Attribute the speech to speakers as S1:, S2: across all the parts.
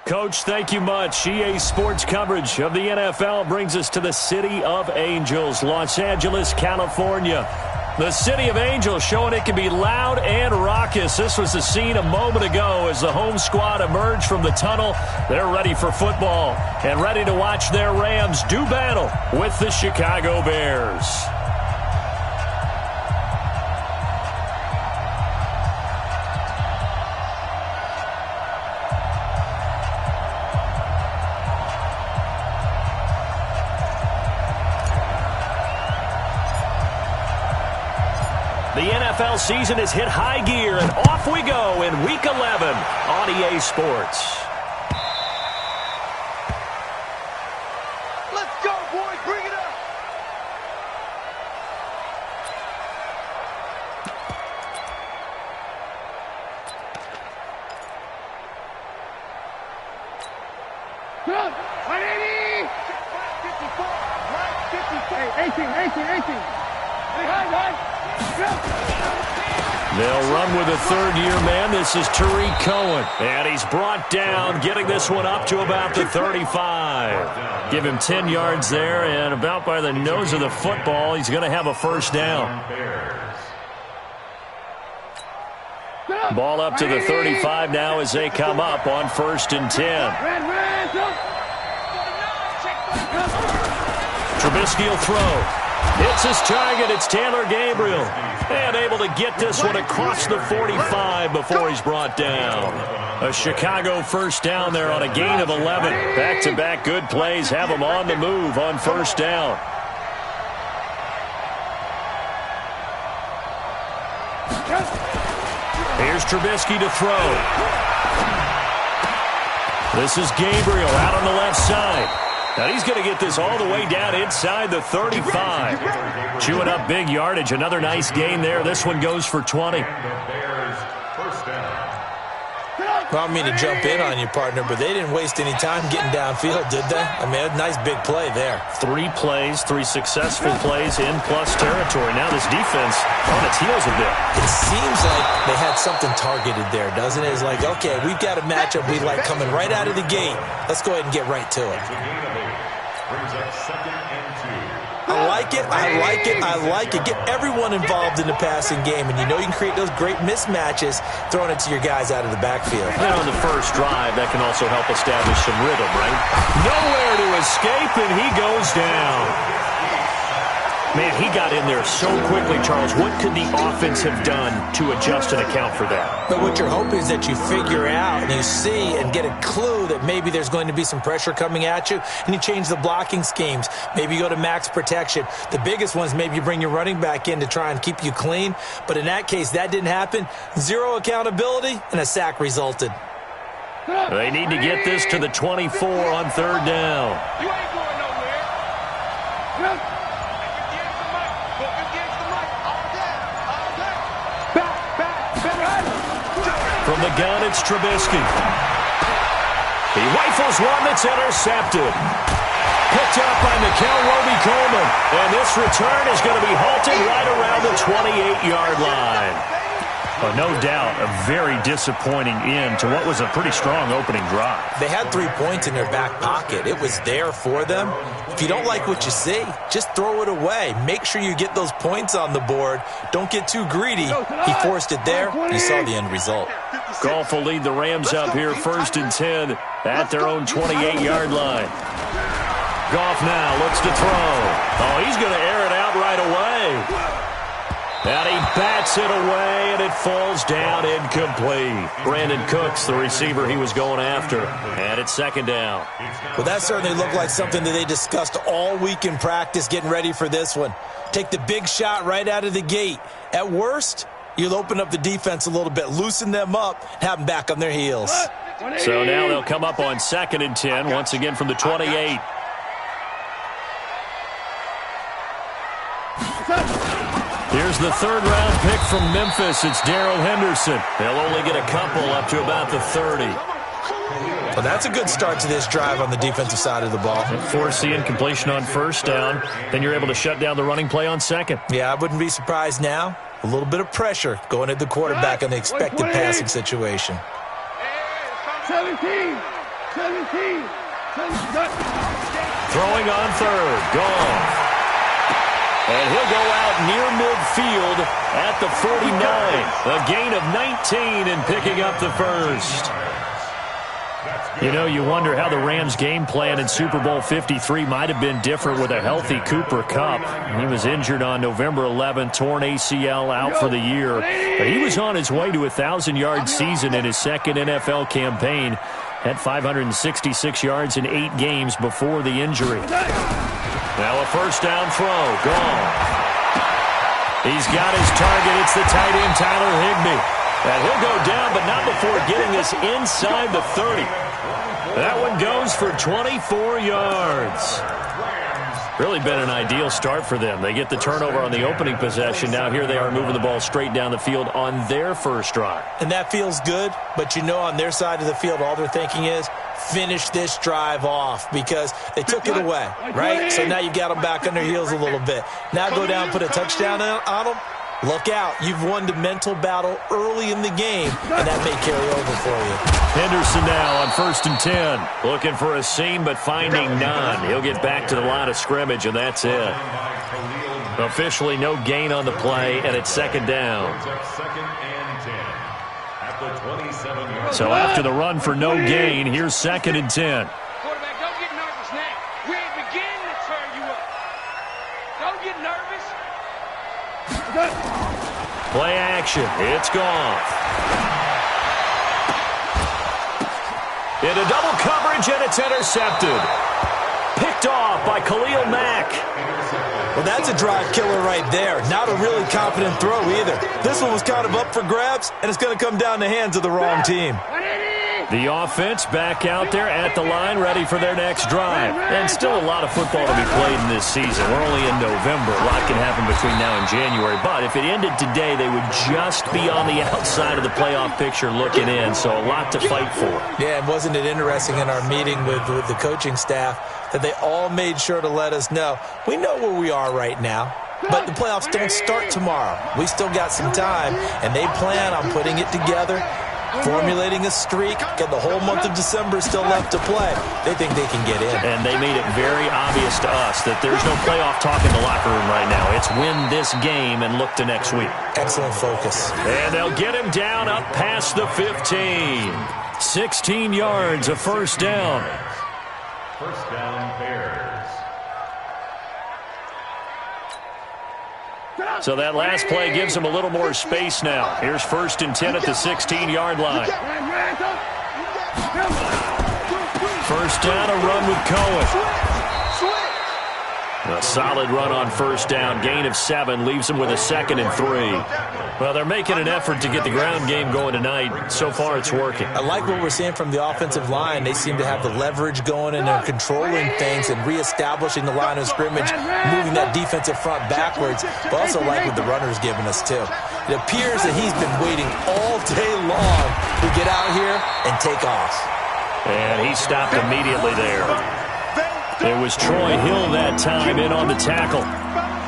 S1: Coach, thank you much. EA Sports coverage of the NFL brings us to the City of Angels, Los Angeles, California. The City of Angels showing it can be loud and raucous. This was the scene a moment ago as the home squad emerged from the tunnel. They're ready for football and ready to watch their Rams do battle with the Chicago Bears. The NFL season has hit high gear, and off we go in Week 11 on EA Sports.
S2: Let's go, boys. Bring it up. Good. 180. 54. Right. 54. 18.
S1: They'll run with a third-year man. This is Tariq Cohen. And he's brought down, getting this one up to about the 35. Give him 10 yards there, and about by the nose of the football, he's going to have a first down. Ball up to the 35 now as they come up on 1st and 10. Trubisky will throw. It's his target. It's Taylor Gabriel. And able to get this one across the 45 before he's brought down. A Chicago first down there on a gain of 11. Back-to-back good plays have them on the move on first down. Here's Trubisky to throw. This is Gabriel out on the left side. Now he's going to get this all the way down inside the 35. Chewing up big yardage. Another nice gain there. This one goes for 20.
S3: I don't mean to jump in on you, partner, but they didn't waste any time getting downfield, did they? I mean, a nice big play there.
S1: 3 plays, 3 successful plays in plus territory. Now this defense on its heels a bit.
S3: It seems like they had something targeted there, doesn't it? It's like, okay, we've got a matchup we like coming right out of the gate. Let's go ahead and get right to it. I like it, I like it, I like it. Get everyone involved in the passing game, and you know you can create those great mismatches throwing it to your guys out of the backfield.
S1: And on the first drive, that can also help establish some rhythm, right? Nowhere to escape, and he goes down. Man, he got in there so quickly, Charles. What could the offense have done to adjust and account for that?
S3: But what you're hoping is that you figure out and you see and get a clue that maybe there's going to be some pressure coming at you, and you change the blocking schemes. Maybe you go to max protection. The biggest one is maybe you bring your running back in to try and keep you clean. But in that case, that didn't happen. 0 accountability, and a sack resulted.
S1: They need to get this to the 24 on 3rd down.
S2: You ain't going nowhere.
S1: From the gun, it's Trubisky. He rifles one that's intercepted. Picked up by Mikel Roby-Coleman. And this return is going to be halted right around the 28-yard line. No doubt a very disappointing end to what was a pretty strong opening drive.
S3: They had 3 points in their back pocket. It was there for them. If you don't like what you see, just throw it away. Make sure you get those points on the board. Don't get too greedy. He forced it there. You saw the end result.
S1: Goff will lead the Rams up here 1st and 10 at their own 28-yard line. Goff now looks to throw. Oh, he's going to air it out right away. And he bats it away, and it falls down incomplete. Brandon Cooks, the receiver he was going after. And it's 2nd down.
S3: Well, that certainly looked like something that they discussed all week in practice getting ready for this one. Take the big shot right out of the gate. At worst, you'll open up the defense a little bit, loosen them up, and have them back on their heels.
S1: So now they'll come up on 2nd and 10, once again from the 28. Here's the 3rd-round pick from Memphis. It's Darrell Henderson. They'll only get a couple up to about the 30.
S3: Well, that's a good start to this drive on the defensive side of the ball.
S1: Force the incompletion on 1st down. Then you're able to shut down the running play on 2nd.
S3: Yeah, I wouldn't be surprised now. A little bit of pressure going at the quarterback on the expected passing situation.
S2: 17. 17.
S1: Throwing on third. Gone. And he'll go out near midfield at the 49. A gain of 19 and picking up the first. You know, you wonder how the Rams' game plan in Super Bowl 53 might have been different with a healthy Cooper Kupp. He was injured on November 11th, torn ACL, out for the year. But he was on his way to a 1,000-yard season in his second NFL campaign. Had 566 yards in 8 games before the injury. Now a first down throw. Gone. He's got his target. It's the tight end, Tyler Higbee. And he'll go down, but not before getting us inside the 30. That one goes for 24 yards. Really been an ideal start for them. They get the turnover on the opening possession. Now here they are moving the ball straight down the field on their first drive.
S3: And that feels good, but you know on their side of the field all they're thinking is finish this drive off because they took it away, right? So now you got them back on their heels a little bit. Now go down and put a touchdown on them. Look out. You've won the mental battle early in the game, and that may carry over for you.
S1: Henderson now on 1st and 10. Looking for a seam, but finding none. He'll get back to the line of scrimmage, and that's it. Officially no gain on the play, and it's second down. So after the run for no gain, here's 2nd and 10.
S2: Quarterback, don't get nervous now. We ain't beginning to turn you up. Don't get nervous.
S1: Play action. It's gone. Into double coverage, and it's intercepted. Picked off by Khalil Mack.
S3: Well, that's a drive killer right there. Not a really confident throw either. This one was kind of up for grabs, and it's going to come down the hands of the wrong team.
S1: The offense back out there at the line, ready for their next drive. And still a lot of football to be played in this season. We're only in November. A lot can happen between now and January. But if it ended today, they would just be on the outside of the playoff picture looking in. So a lot to fight for.
S3: Yeah, and wasn't it interesting in our meeting with the coaching staff that they all made sure to let us know, we know where we are right now. But the playoffs don't start tomorrow. We still got some time, and they plan on putting it together, formulating a streak, and the whole month of December is still left to play. They think they can get in.
S1: And they made it very obvious to us that there's no playoff talk in the locker room right now. It's win this game and look to next week.
S3: Excellent focus.
S1: And they'll get him down up past the 15. 16 yards, a first down.
S4: First down, Bears.
S1: So that last play gives him a little more space now. Here's 1st and 10 at the 16-yard line. First down, a run with Cohen. A solid run on first down. Gain of 7 leaves them with a 2nd and 3. Well, they're making an effort to get the ground game going tonight. So far, it's working.
S3: I like what we're seeing from the offensive line. They seem to have the leverage going, and they're controlling things and reestablishing the line of scrimmage, moving that defensive front backwards. But also like what the runner's giving us, too. It appears that he's been waiting all day long to get out here and take off.
S1: And he stopped immediately there. It was Troy Hill that time in on the tackle.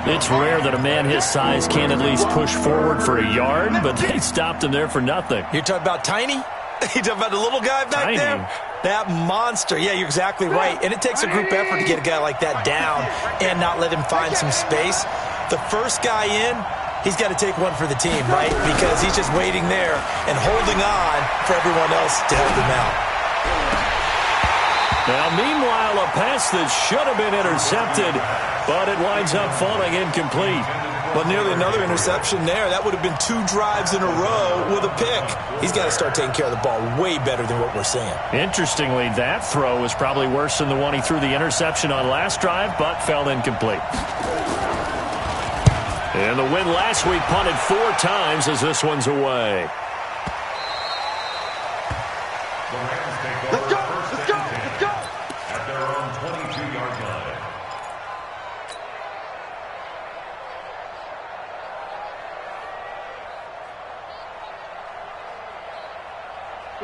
S1: It's rare that a man his size can at least push forward for a yard, but they stopped him there for nothing.
S3: You're talking about Tiny? You talking about the little guy back there? That monster. Yeah, you're exactly right. And it takes a group effort to get a guy like that down and not let him find some space. The first guy in, he's got to take one for the team, right? Because he's just waiting there and holding on for everyone else to help him out.
S1: Now, meanwhile, a pass that should have been intercepted, but it winds up falling incomplete.
S3: Well, nearly another interception there. That would have been 2 drives in a row with a pick. He's got to start taking care of the ball way better than what we're seeing.
S1: Interestingly, that throw was probably worse than the one he threw the interception on last drive, but fell incomplete. And the win last week punted 4 times as this one's away.
S2: Let's go! Let's go! Let's go!
S4: At their own 22-yard line.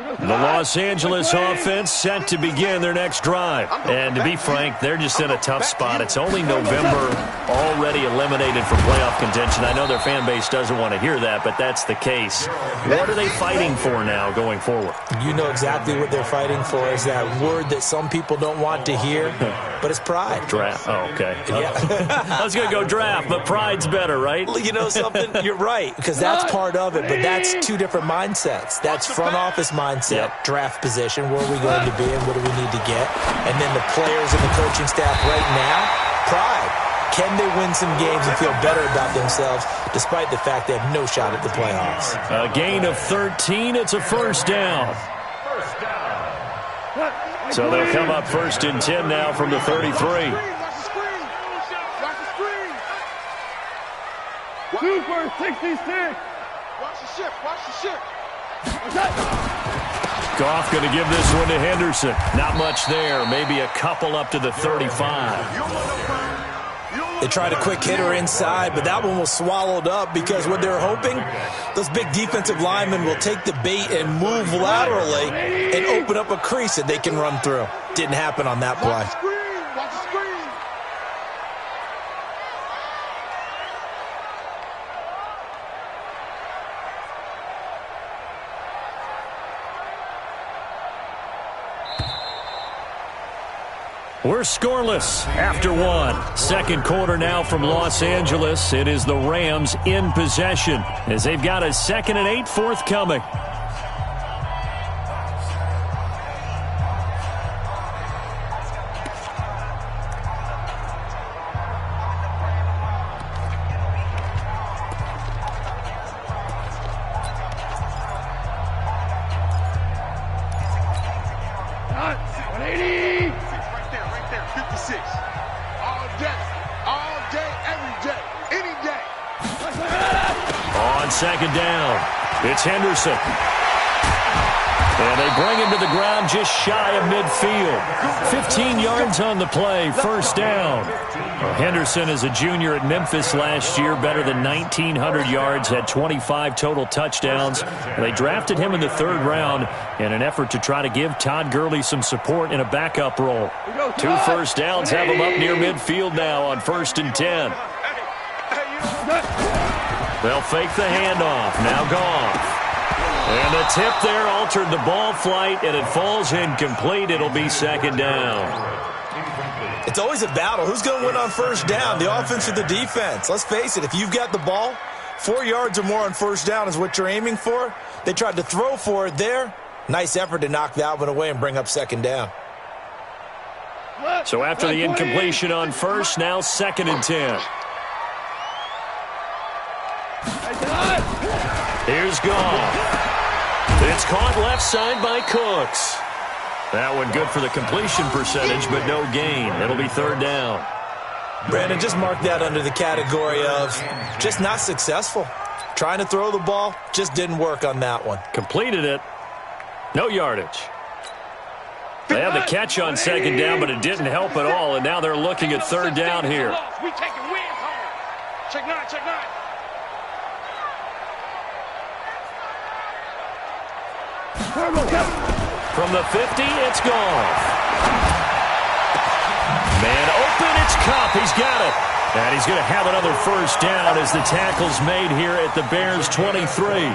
S1: The Los Angeles offense set to begin their next drive. And to be frank, they're just in a tough spot. It's only November, already eliminated from playoff contention. I know their fan base doesn't want to hear that, but that's the case. What are they fighting for now going forward?
S3: You know exactly what they're fighting for is that word that some people don't want to hear, but it's pride.
S1: Draft. Oh, okay.
S3: Yeah.
S1: I was going to go draft, but pride's better, right?
S3: You know something? You're right, because that's part of it, but that's two different mindsets. That's front office mindset, draft position, where are we going to be and what do we need to get? And then the players and the coaching staff right now, pride. Can they win some games and feel better about themselves despite the fact they have no shot at the playoffs?
S1: A gain of 13. It's a first down. So they'll come up 1st and 10 now from the 33.
S2: Watch the screen. Super 66. Watch the ship. Watch the ship.
S1: Goff going to give this one to Henderson. Not much there. Maybe a couple up to the 35.
S3: They tried a quick hitter inside, but that one was swallowed up because what they're hoping, those big defensive linemen will take the bait and move laterally and open up a crease that they can run through. Didn't happen on that play.
S2: Watch the screen.
S1: We're scoreless after one. Second quarter now from Los Angeles. It is the Rams in possession as they've got a 2nd and 8 forthcoming. Second down. It's Henderson. And they bring him to the ground just shy of midfield. 15 yards on the play. First down. Well, Henderson is a junior at Memphis last year. Better than 1,900 yards. Had 25 total touchdowns. They drafted him in the 3rd round in an effort to try to give Todd Gurley some support in a backup role. 2 first downs have him up near midfield now on 1st and 10. They'll fake the handoff. Now Goff. And the tip there altered the ball flight, and it falls incomplete. It'll be 2nd down.
S3: It's always a battle. Who's going to win on 1st down, the offense or the defense? Let's face it, if you've got the ball, 4 yards or more on 1st down is what you're aiming for. They tried to throw for it there. Nice effort to knock that one away and bring up 2nd down.
S1: So after the incompletion on 1st, now 2nd and 10. Here's Goff. It's caught left side by Cooks. That one good for the completion percentage, but no gain. It'll be 3rd down.
S3: Brandon, just mark that under the category of just not successful. Trying to throw the ball, just didn't work on that one.
S1: Completed it. No yardage. They had the catch on 2nd down, but it didn't help at all, and now they're looking at 3rd down here.
S2: We taking wins home. Check 9, check 9.
S1: From the 50, it's Goff. Man open, it's Kupp. He's got it. And he's going to have another 1st down as the tackle's made here at the Bears' 23.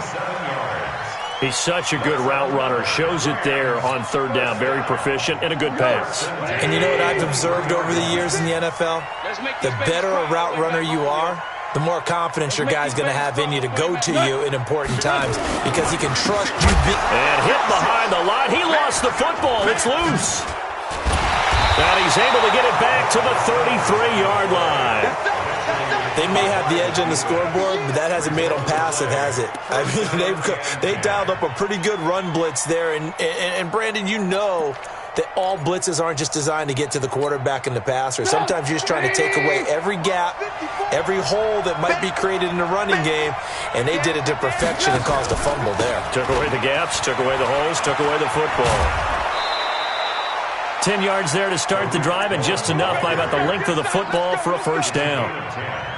S1: He's such a good route runner. Shows it there on 3rd down. Very proficient and a good pass.
S3: And you know what I've observed over the years in the NFL? The better a route runner you are, the more confidence your guy's going to have in you to go to you in important times because he can trust you.
S1: And hit behind the line. He lost the football. It's loose. And he's able to get it back to the 33-yard line.
S3: They may have the edge on the scoreboard, but that hasn't made them passive, has it? I mean, they dialed up a pretty good run blitz there. And Brandon, you know that all blitzes aren't just designed to get to the quarterback and the passer. Sometimes you're just trying to take away every gap, every hole that might be created in the running game, and they did it to perfection and caused a fumble there.
S1: Took away the gaps, took away the holes, took away the football. 10 yards there to start the drive, and just enough by about the length of the football for a 1st down.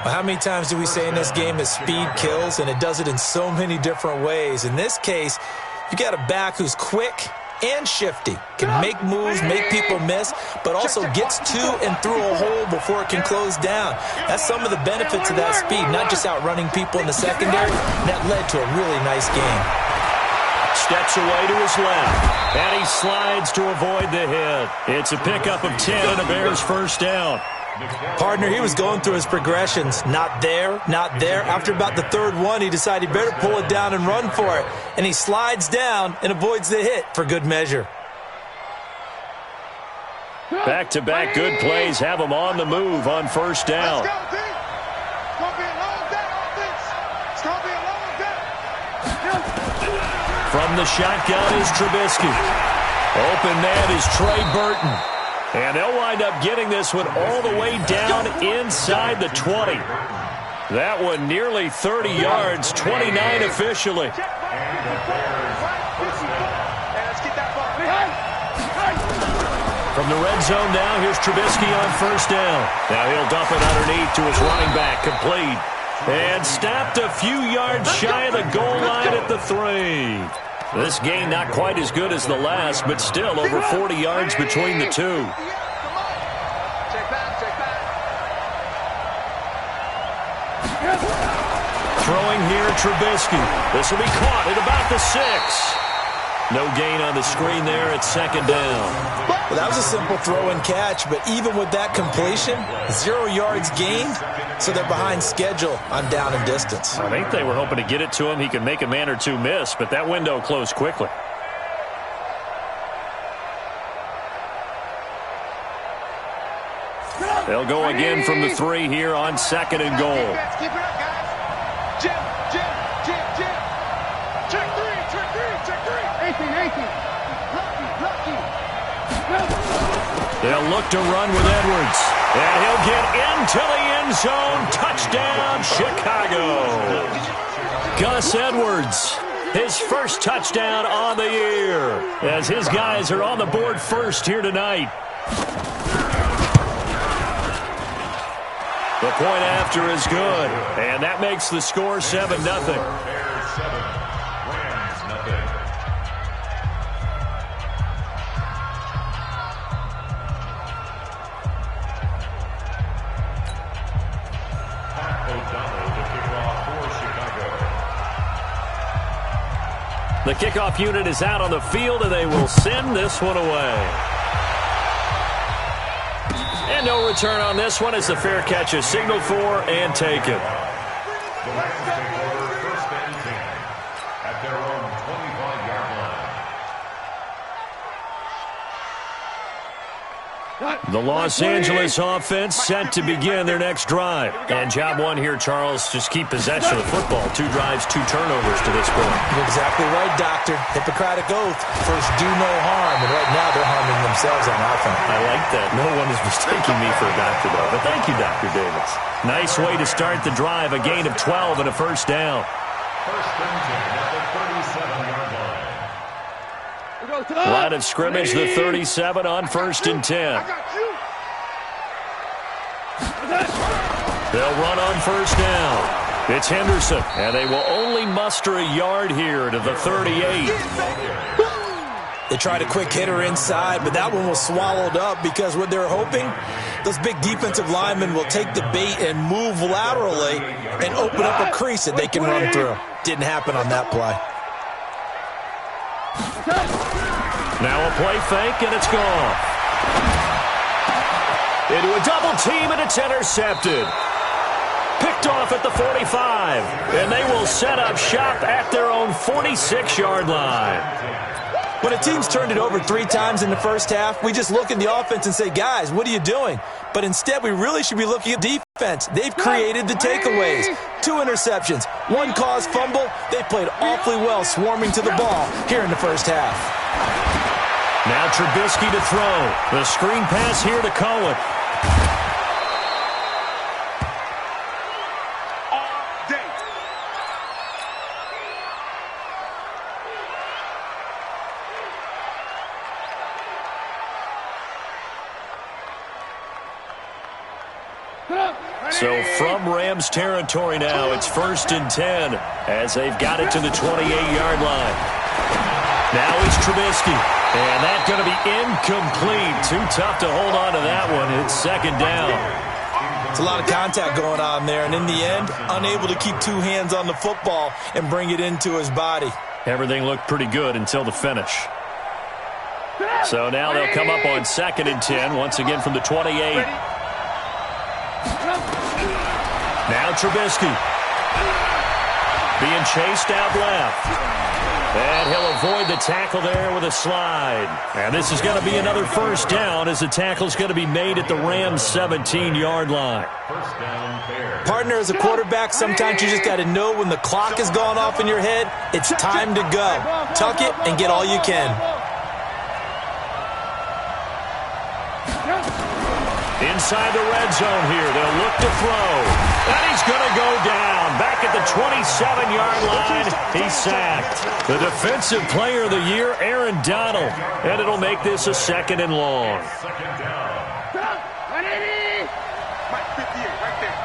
S3: Well, how many times do we say in this game that speed kills, and it does it in so many different ways? In this case, You got a back who's quick and shifty, can make moves, make people miss, but also gets to and through a hole before it can close down. That's some of the benefits of that speed, not just outrunning people in the secondary. That led to a really nice game.
S1: Steps away to his left, and he slides to avoid the hit. It's a pickup of 10 and a Bears first down.
S3: Partner, he was going through his progressions. Not there, not there. After about the third one, he decided he better pull it down and run for it. And he slides down and avoids the hit for good measure.
S1: Back-to-back good plays have him on the move on first down.
S2: Let's go, D. It's going to be a long day, offense. It's going to be a long day.
S1: From the shotgun is Trubisky. Open man is Trey Burton. And they'll wind up getting this one all the way down inside the 20. That one nearly 30 yards, 29 officially. From the red zone now, here's Trubisky on first down. Now he'll dump it underneath to his running back, complete. And stopped a few yards shy of the goal line at the 3. This game not quite as good as the last, but still over 40 yards between the two. Throwing here, Trubisky. This will be caught at about the 6. No gain on the screen there at second down.
S3: Well, that was a simple throw and catch, but even with that completion, 0 yards gained, so they're behind schedule on down and distance.
S1: I think they were hoping to get it to him. He could make a man or two miss, but that window closed quickly. They'll go again from the 3 here on second and goal.
S2: Keep it up, guys. Jim. Check 3. 18.
S1: They'll look to run with Edwards. And he'll get into the end zone. Touchdown, Chicago. Gus Edwards, his first touchdown on the year, as his guys are on the board first here tonight. The point after is good, and that makes the score 7-0. The kickoff unit is out on the field, and they will send this one away. And no return on this one as the fair catch is signaled for and taken.
S4: The Lions take over first and 10 at their own 25-yard line.
S1: The Los Angeles offense set to begin their next drive. And job one here, Charles, just keep possession of the football. 2 drives, 2 turnovers to this point.
S3: You're exactly right, Doctor. Hippocratic oath. First, do no harm. And right now, they're harming themselves on offense.
S1: I like that. No one is mistaking me for a doctor, though. But thank you, Dr. Davis. Nice way to start the drive. A gain of 12 and a first down.
S4: First and 10 at the 37-yard line.
S1: Line of scrimmage, the 37 on first and 10. They'll run on first down. It's Henderson, and they will only muster a yard here to the 38.
S3: They tried a quick hitter inside, but that one was swallowed up because what they're hoping, those big defensive linemen will take the bait and move laterally and open up a crease that they can run through. Didn't happen on that play.
S1: Now a play fake, and it's gone. Into a double team, and it's intercepted. Picked off at the 45, and they will set up shop at their own 46-yard line.
S3: When a team's turned it over 3 times in the first half, we just look at the offense and say, guys, what are you doing? But instead, we really should be looking at defense. They've created the takeaways. 2 interceptions, 1 caused fumble. They played awfully well swarming to the ball here in the first half.
S1: Now Trubisky to throw. The screen pass here to Cohen. So from Rams territory now, it's first and 10 as they've got it to the 28-yard line. Now it's Trubisky. And that's going to be incomplete. Too tough to hold on to that one. It's second down.
S3: It's a lot of contact going on there, and in the end, unable to keep two hands on the football and bring it into his body.
S1: Everything looked pretty good until the finish. So now they'll come up on 2nd and 10, once again from the 28. Now Trubisky. Being chased out left. And he'll avoid the tackle there with a slide. And this is going to be another first down as the tackle's going to be made at the Rams' 17-yard line.
S4: First down, Bears.
S3: Partner, as a quarterback, sometimes you just got to know when the clock has gone off in your head, it's time to go. Tuck it and get all you can.
S1: Inside the red zone here, they'll look to throw. And he's going to go down. Back at the 27-yard line, he's sacked. The Defensive Player of the Year, Aaron Donald. And it'll make this a 2nd and long.
S4: Second down.
S2: Mike 58, right there.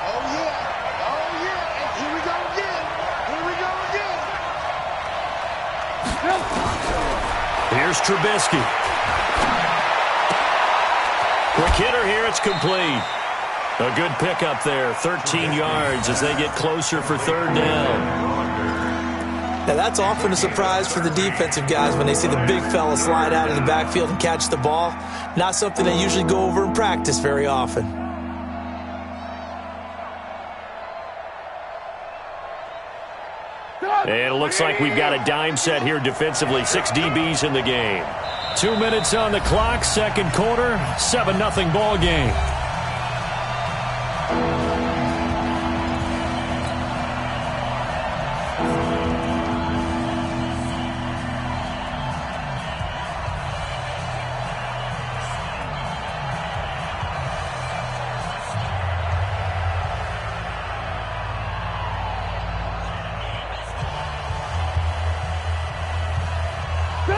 S2: Oh, yeah. Oh, yeah. And here we go again. Here we go again.
S1: Here's Trubisky. Quick hitter here, it's complete. A good pickup there, 13 yards as they get closer for 3rd down.
S3: Now, that's often a surprise for the defensive guys when they see the big fella slide out of the backfield and catch the ball. Not something they usually go over in practice very often.
S1: And it looks like we've got a dime set here defensively. 6 DBs in the game. 2 minutes on the clock, 2nd quarter, 7-0 ball game.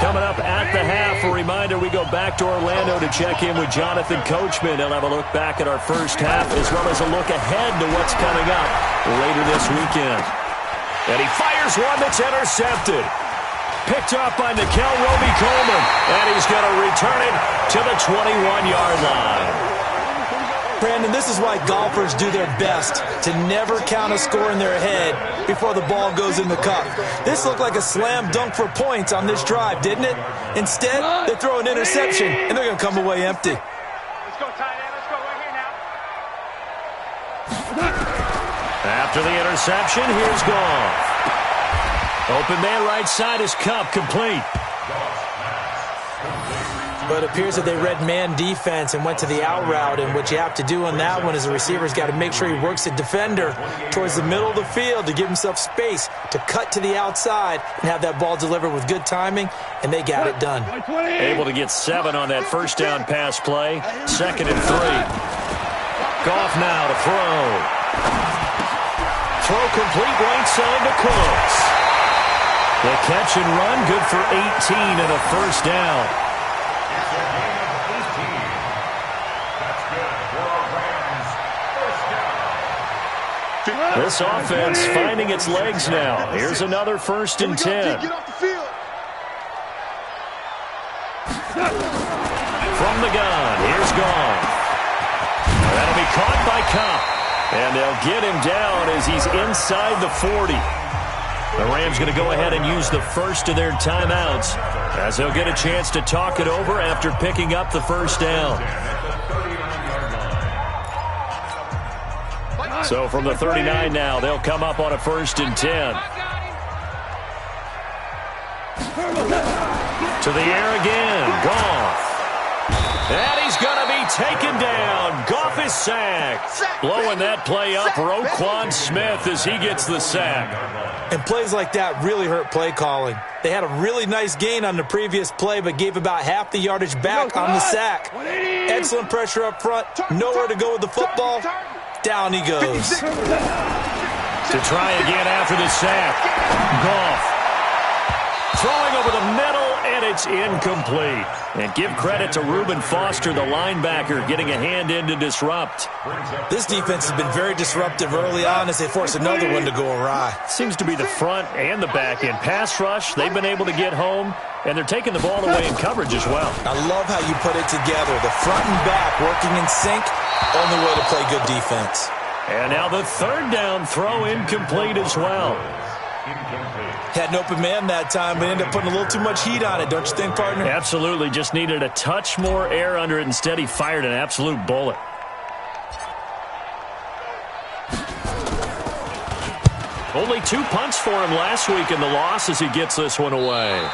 S1: Coming up at the half, a reminder, we go back to Orlando to check in with Jonathan Coachman. He'll have a look back at our first half as well as a look ahead to what's coming up later this weekend. And he fires one that's intercepted. Picked off by Nickel Roby-Coleman. And he's going to return it to the 21-yard line.
S3: Brandon, this is why golfers do their best to never count a score in their head before the ball goes in the cup. This looked like a slam dunk for points on this drive, didn't it? Instead, they throw an interception, and they're going to come away empty.
S2: Let's go, tight end. Let's go right here now.
S1: After the interception, here's Goff. Open man right side is Cup, complete.
S3: But it appears that they read man defense and went to the out route, and what you have to do on that one is the receiver's got to make sure he works the defender towards the middle of the field to give himself space to cut to the outside and have that ball delivered with good timing, and they got it done.
S1: Able to get 7 on that first down pass play. 2nd and 3. Goff now to throw. Throw complete right side to Cooks. The catch and run good for 18 and a first down. This offense finding its legs now. Here's another 1st and 10. From the gun, here's Goff. That'll be caught by Cup. And they'll get him down as he's inside the 40. The Rams going to go ahead and use the first of their timeouts as they'll get a chance to talk it over after picking up the first down. So from the 39 now, they'll come up on a 1st and 10. To the air again, Goff. And he's going to be taken down. Goff is sacked. Blowing that play up, Roquan Smith as he gets the sack.
S3: And plays like that really hurt play calling. They had a really nice gain on the previous play, but gave about half the yardage back on the sack. Excellent pressure up front. Nowhere to go with the football. Down he goes.
S1: To try again after the sack. Goff throwing over the middle, and it's incomplete. And give credit to Reuben Foster, the linebacker, getting a hand in to disrupt.
S3: This defense has been very disruptive early on as they force another one to go awry.
S1: Seems to be the front and the back end. Pass rush, they've been able to get home, and they're taking the ball away in coverage as well.
S3: I love how you put it together. The front and back working in sync, only way to play good defense.
S1: And now the third down throw incomplete as well.
S3: Had an open man that time, but ended up putting a little too much heat on it, don't you think, partner?
S1: Absolutely. Just needed a touch more air under it. Instead, he fired an absolute bullet. Only 2 punts for him last week in the loss as he gets this one away.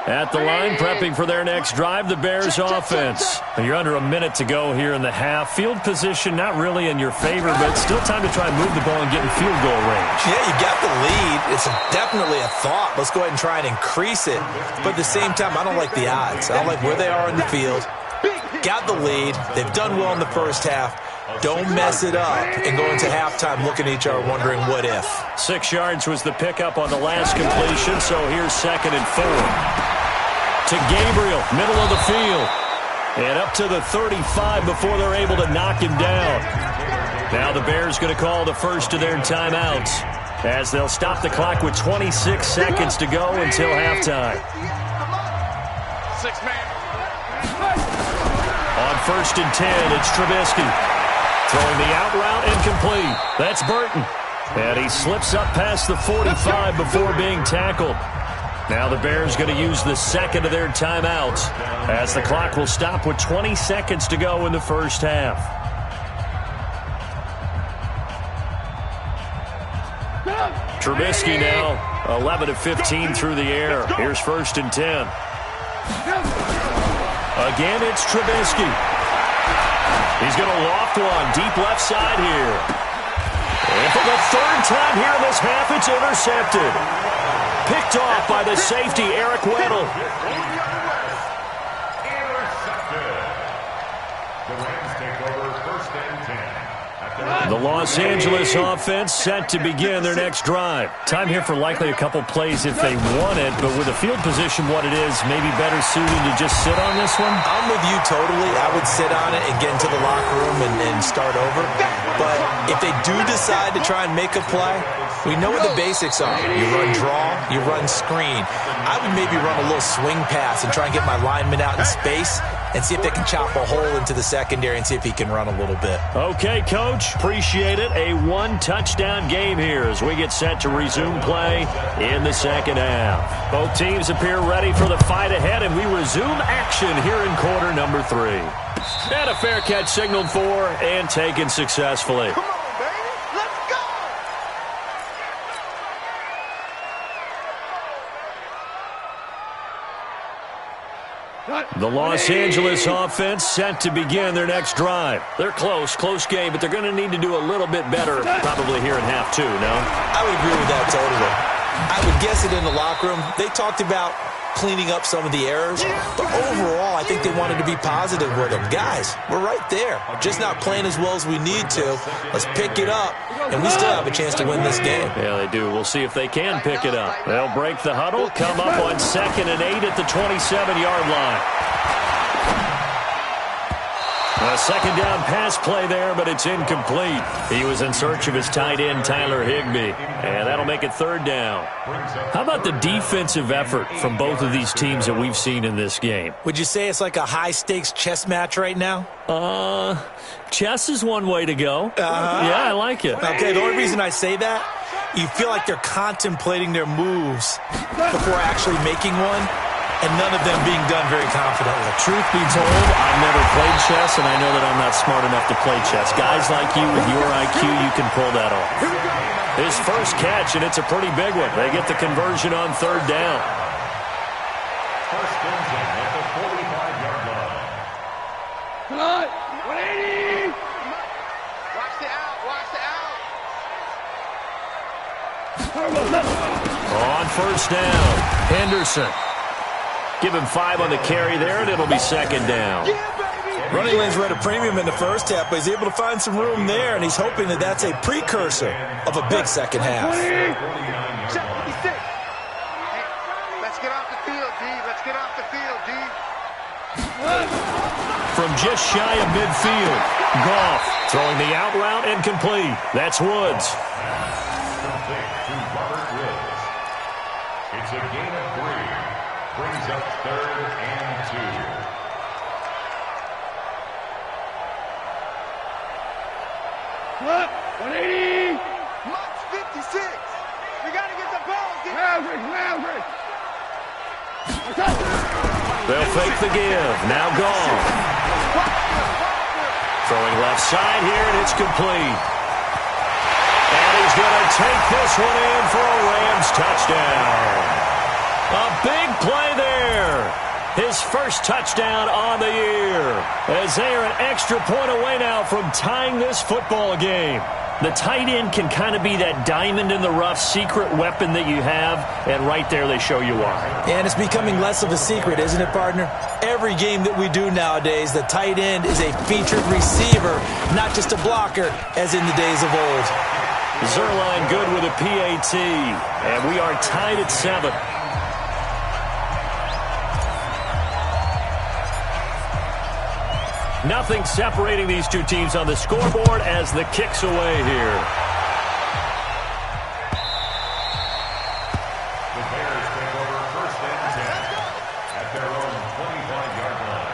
S1: At the line, prepping for their next drive, the Bears offense. You're under a minute to go here in the half. Field position not really in your favor, but still time to try and move the ball and get in field goal range.
S3: Yeah, you got the lead. It's definitely a thought. Let's go ahead and try and increase it. But at the same time, I don't like the odds. I don't like where they are in the field. Got the lead. They've done well in the first half. Don't mess it up and go into halftime looking at each other wondering what if.
S1: 6 yards was the pickup on the last completion, so here's 2nd and 4. To Gabriel, middle of the field. And up to the 35 before they're able to knock him down. Now the Bears going to call the first of their timeouts as they'll stop the clock with 26 seconds to go until halftime.
S2: 6 man.
S1: On 1st and 10, it's Trubisky. Throwing the out route incomplete. That's Burton. And he slips up past the 45 before being tackled. Now the Bears going to use the second of their timeouts as the clock will stop with 20 seconds to go in the first half. Trubisky now 11 of 15 through the air. Here's 1st and 10. Again, it's Trubisky. He's going to loft one deep left side here. And for the 3rd time here in this half, it's intercepted. Picked off by the safety, Eric Weddle. The Los Angeles offense set to begin their next drive. Time here for likely a couple plays if they want it, but with the field position what it is, maybe better suited to just sit on this one?
S3: I'm with you totally. I would sit on it and get into the locker room and start over. But if they do decide to try and make a play, we know what the basics are. You run draw, you run screen. I would maybe run a little swing pass and try and get my lineman out in space and see if they can chop a hole into the secondary and see if he can run a little bit.
S1: Okay, Coach. Appreciate it. A 1-touchdown game here as we get set to resume play in the second half. Both teams appear ready for the fight ahead, and we resume action here in quarter number 3. And a fair catch signaled for and taken successfully.
S2: Come on, baby. Let's go.
S1: The Los Angeles offense set to begin their next drive. They're close game, but they're going to need to do a little bit better probably here in half 2, no?
S3: I would agree with that totally. I would guess it in the locker room. They talked about cleaning up some of the errors, but overall, I think they wanted to be positive with them. Guys, we're right there. Just not playing as well as we need to. Let's pick it up, and we still have a chance to win this game.
S1: Yeah, they do. We'll see if they can pick it up. They'll break the huddle, come up on 2nd and 8 at the 27-yard line. A second down pass play there, but it's incomplete. He was in search of his tight end, Tyler Higbee, and that'll make it 3rd down. How about the defensive effort from both of these teams that we've seen in this game?
S3: Would you say it's like a high-stakes chess match right now?
S1: Chess is one way to go. Yeah, I like it.
S3: Okay, the only reason I say that, you feel like they're contemplating their moves before actually making one, and none of them being done very confidently.
S1: Truth be told, I've never played chess, and I know that I'm not smart enough to play chess. Guys like you with your IQ, you can pull that off. His first catch, and it's a pretty big one. They get the conversion on 3rd down.
S4: First down at the 45-yard line.
S2: Come on. 180. Watch the out. Watch the out.
S1: first down. Henderson. Give him 5 on the carry there, and it'll be second down.
S3: Running lanes were at a premium in the first half, but he's able to find some room there, and he's hoping that that's a precursor of a big second half.
S2: Let's get off the field, D. Let's get off the field, D.
S1: From just shy of midfield, Goff throwing the out route and complete. That's Woods.
S4: Complete to Robert Woods. It's a gain of 3. Brings up 3rd and 2.
S2: What? 180. March 56. We got to get the ball. Loudry.
S1: They'll fake the give. Now Goff. Throwing left side here, and it's complete. And he's going to take this one in for a Rams touchdown. A big play there. His first touchdown on the year, as they are an extra point away now from tying this football game. The tight end can kind of be that diamond in the rough secret weapon that you have, and right there they show you why.
S3: And it's becoming less of a secret, isn't it, partner? Every game that we do nowadays, the tight end is a featured receiver, not just a blocker, as in the days of old.
S1: Zerline good with a PAT, and we are tied at 7. Nothing separating these two teams on the scoreboard as the kick's away here.
S4: The Bears take over 1st and 10 at their own 25-yard line.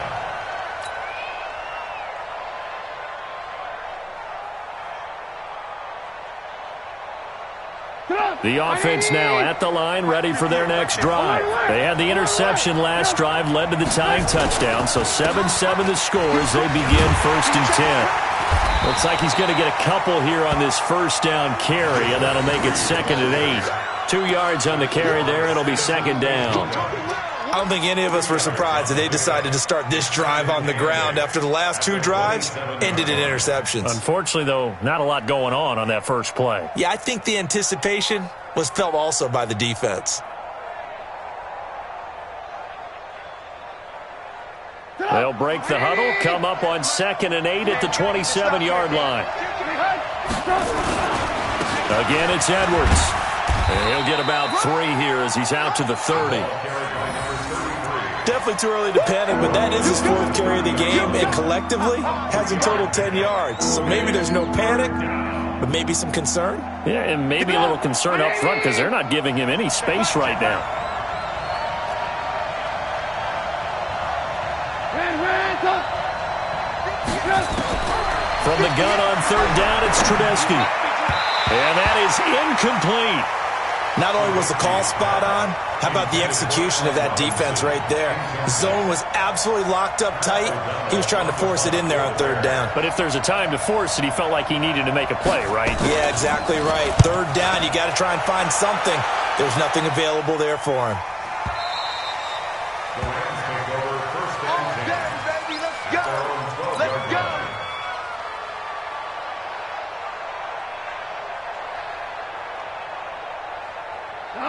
S1: The offense now at the line, ready for their next drive. They had the interception last drive, led to the tying touchdown, so 7-7 the score as they begin 1st and 10. Looks like he's going to get a couple here on this first down carry, and that'll make it 2nd and 8. 2 yards on the carry there, it'll be 2nd down.
S3: I don't think any of us were surprised that they decided to start this drive on the ground after the last 2 drives ended in interceptions.
S1: Unfortunately, though, not a lot going on that first play.
S3: Yeah, I think the anticipation was felt also by the defense.
S1: They'll break the huddle, come up on 2nd and 8 at the 27-yard line. Again, it's Edwards. And he'll get about 3 here as he's out to the 30.
S3: Definitely too early to panic, but that is his 4th carry of the game, and collectively has in total 10 yards. So maybe there's no panic, but maybe some concern.
S1: Yeah, and maybe a little concern up front because they're not giving him any space right now. From the gun on 3rd down, it's Trubisky. And that is incomplete.
S3: Not only was the call spot on, how about the execution of that defense right there? The zone was absolutely locked up tight. He was trying to force it in there on 3rd down.
S1: But if there's a time to force it, he felt like he needed to make a play, right?
S3: Yeah, exactly right. 3rd down, you got to try and find something. There's nothing available there for him.
S4: The Rams take over 1st and 10.
S2: Baby, let's
S4: At
S2: go.
S4: their own 12-yard
S2: Let's go.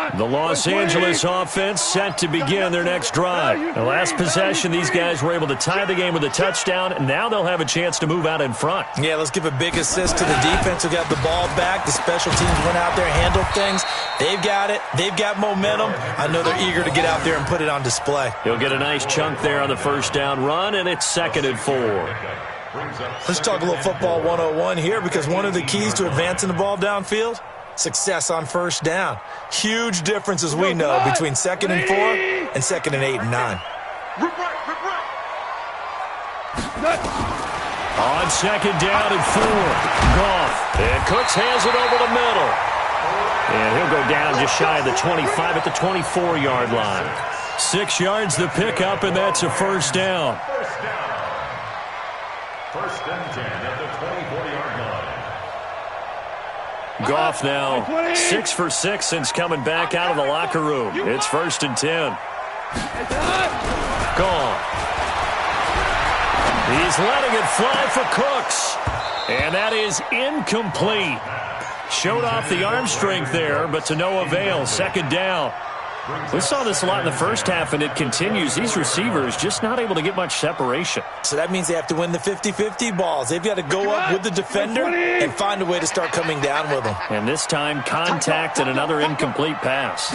S4: line.
S1: The Los Angeles offense set to begin their next drive. The last possession, these guys were able to tie the game with a touchdown, and now they'll have a chance to move out in front.
S3: Yeah, let's give a big assist to the defense who got the ball back. The special teams went out there and handled things. They've got it. They've got momentum. I know they're eager to get out there and put it on display.
S1: He'll get a nice chunk there on the first down run, and it's 2nd and 4.
S3: Let's talk a little football 101 here, because one of the keys to advancing the ball downfield, success on first down. Huge difference, as we know, between 2nd and 4 and 2nd and 8 and 9.
S1: On 2nd down and 4, Goff. And Cooks has it over the middle. And he'll go down just shy of the 25 at the 24-yard line. 6 yards the pickup, and that's a first down.
S4: First down. 1st and 10 at the 24-yard line.
S1: Goff now 6 for 6 since coming back out of the locker room. It's 1st and 10. Goff. He's letting it fly for Cooks. And that is incomplete. Showed off the arm strength there, but to no avail. Second down. We saw this a lot in the first half, and it continues. These receivers just not able to get much separation.
S3: So that means they have to win the 50-50 balls. They've got to go up with the defender and find a way to start coming down with them.
S1: And this time, contact and another incomplete pass.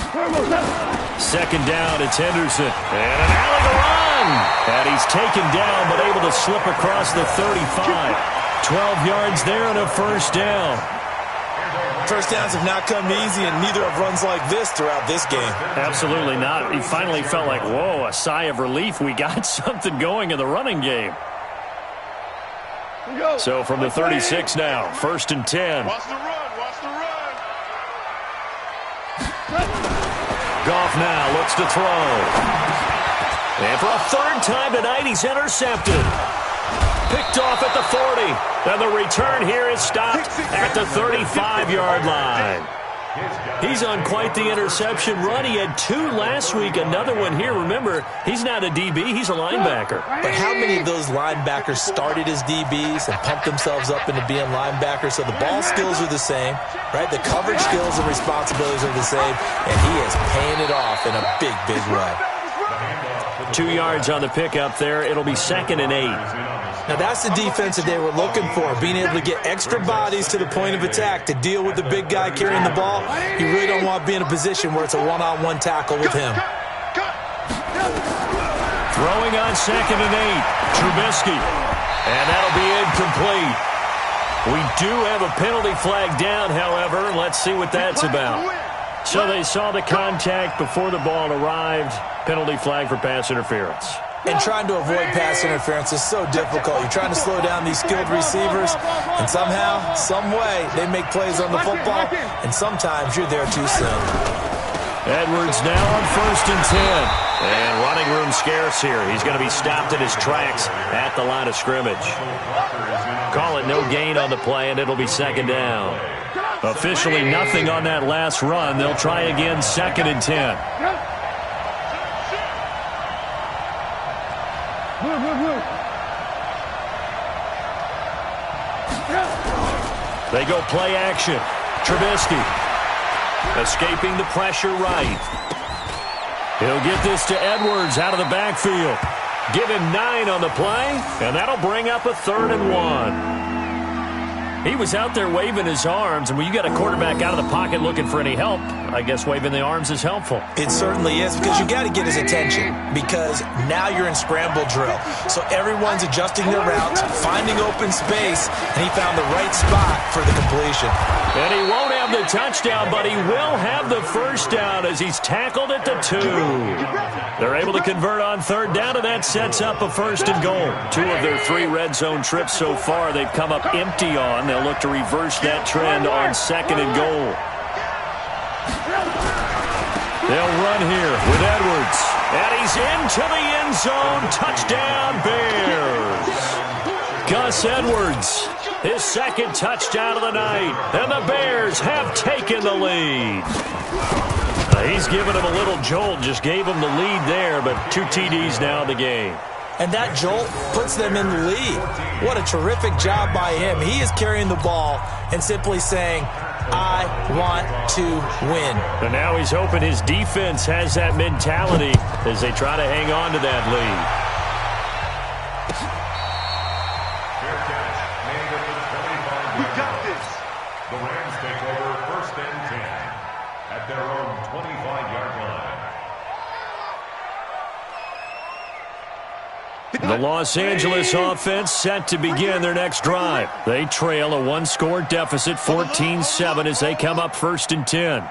S1: Second down, it's Henderson. And an alley to run. And he's taken down, but able to slip across the 35. 12 yards there and a first down.
S3: First downs have not come easy, and neither have runs like this throughout this game.
S1: Absolutely not. He finally felt like, whoa, a sigh of relief. We got something going in the running game. So from the 36 now, first and 10.
S2: Watch the run. Watch the run.
S1: Goff now looks to throw. And for a third time tonight, he's intercepted. Picked off at the 40. And the return here is stopped at the 35-yard line. He's on quite the interception run. He had 2 last week, another one here. Remember, he's not a DB, he's a linebacker.
S3: But how many of those linebackers started as DBs and pumped themselves up into being linebackers? So the ball skills are the same, right? The coverage skills and responsibilities are the same, and he is paying it off in a big, big way.
S1: 2 yards on the pickup there. It'll be second and 8.
S3: Now, that's the defense that they were looking for, being able to get extra bodies to the point of attack to deal with the big guy carrying the ball. You really don't want to be in a position where it's a one-on-one tackle with him.
S1: Throwing on second and 8. Trubisky. And that'll be incomplete. We do have a penalty flag down, however. Let's see what that's about. So they saw the contact before the ball arrived. Penalty flag for pass interference.
S3: And trying to avoid pass interference is so difficult. You're trying to slow down these skilled receivers, and somehow, some way, they make plays on the football, and sometimes you're there too soon.
S1: Edwards now on first and 10. And running room scarce here. He's going to be stopped in his tracks at the line of scrimmage. Call it no gain on the play, and it'll be second down. Officially nothing on that last run. They'll try again second and 10. They go play action. Trubisky escaping the pressure right. He'll get this to Edwards out of the backfield. Give him 9 on the play, and that'll bring up a 3rd and 1. He was out there waving his arms, and when you got a quarterback out of the pocket looking for any help, I guess waving the arms is helpful.
S3: It certainly is, because you got to get his attention, because now you're in scramble drill. So everyone's adjusting their routes, finding open space, and he found the right spot for the completion.
S1: And he won't have the touchdown, but he will have the first down as he's tackled at the 2. They're able to convert on third down, and that sets up a first and goal. 2 of their 3 red zone trips so far they've come up empty on. They'll look to reverse that trend on second and goal. They'll run here with Edwards. And he's into the end zone. Touchdown, Bears. Gus Edwards, his second touchdown of the night. And the Bears have taken the lead. He's given him a little jolt. Just gave him the lead there, but 2 TDs now in the game.
S3: And that jolt puts them in the lead. What a terrific job by him. He is carrying the ball and simply saying, I want to win.
S1: And now he's hoping his defense has that mentality as they try to hang on to that lead.
S2: We got this.
S4: The Rams take over first and 10 at their own 25-yard line.
S1: The Los Angeles offense set to begin their next drive. They trail a 1-score deficit, 14-7, as they come up first and 10.